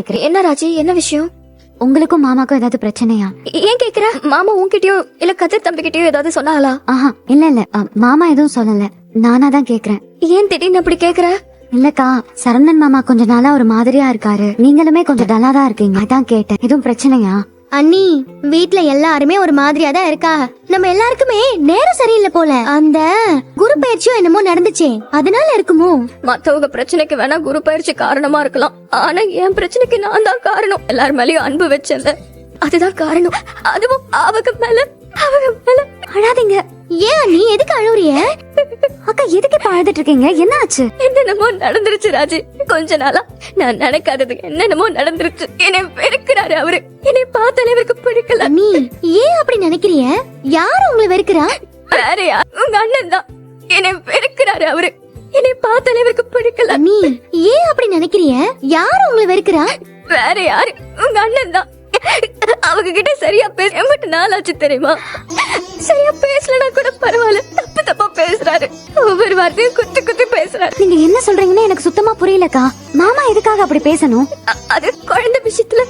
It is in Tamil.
கேக்குறேன். என்ன ராஜி, என்ன விஷயம்? உங்களுக்கும் மாமாக்கும் ஏதாவது பிரச்சனையா? ஏன் கேக்குற? மாமா உன்கிட்டயோ இல்ல கதிர் தம்பி கிட்டயோ ஏதாவது சொன்னாங்களா? ஆஹா, இல்ல மாமா எதுவும் சொல்லல. நானா தான் கேக்குறேன். ஏன் திடீர்னு அப்படி கேக்குற? இல்லக்கா, சரவணன் மாமா கொஞ்ச நாளா ஒரு மாதிரியா இருக்காரு. நீங்களுமே கொஞ்சம் டல்லா தான் இருக்கீங்க, அதான் கேட்டேன். எதுவும் பிரச்சனையா? அண்ணி, வீட்ல எல்லாருமே ஒரு மாதிரியா தான் இருக்கா. நம்ம எல்லாருக்குமே நேரம் சரியில்லை போல. அந்த குரு பயிற்சியும் என்னமோ நடந்துச்சே, அதனால இருக்குமோ? மத்தவங்க பிரச்சனைக்கு வேணா குரு பயிற்சி காரணமா இருக்கலாம், ஆனா என் பிரச்சனைக்கு நான் தான் காரணம். எல்லார் மேலயும் அன்பு வச்சல, அதுதான் காரணம். அதுவும் அவங்க மேல. அழாதீங்க. ஏன் அண்ணி, எதுக்கு அழுவுறிய? அக்கா, எதுக்கு இப்ப அழுதுட்டு இருக்கீங்க? என்ன ஆச்சு? என்னென்னமோ நடந்துருச்சு ராஜி. கொஞ்ச நாளா நான் நினைக்காதது என்னென்னமோ நடந்துருச்சு. என்னை வெறுக்கிறாரு அவரு. என்னை பார்த்தாலே அவருக்கு பிடிக்கல. அண்ணி, ஏன் அப்படி நினைக்கிறிய? யாரு உங்களை வெறுக்கிறா? வேற யார்? உங்க அண்ணன் தான். என்னை வெறுக்கிறாரு அவரு. என்னை பார்த்தாலே அவருக்கு பிடிக்கல. அண்ணி, ஏன் அப்படி நினைக்கிறிய? யாரு உங்களை வெறுக்கிறா? வேற யாரு? உங்க அண்ணன் தான். அவங்க கிட்ட சரியா பேச எம்பிட்டு நாளாச்சு தெரியுமா? சரியா பேசலனா கூட பரவாயில்ல, தப்பு தப்பா பேசுறாரு. ஒவ்வொரு வார்த்தையும் குத்தி குத்தி பேசுறாரு. நீங்க என்ன சொல்றீங்கன்னு எனக்கு சுத்தமா புரியலக்கா. மாமா எதுக்காக அப்படி பேசணும்? அது குழந்தை விஷயத்துல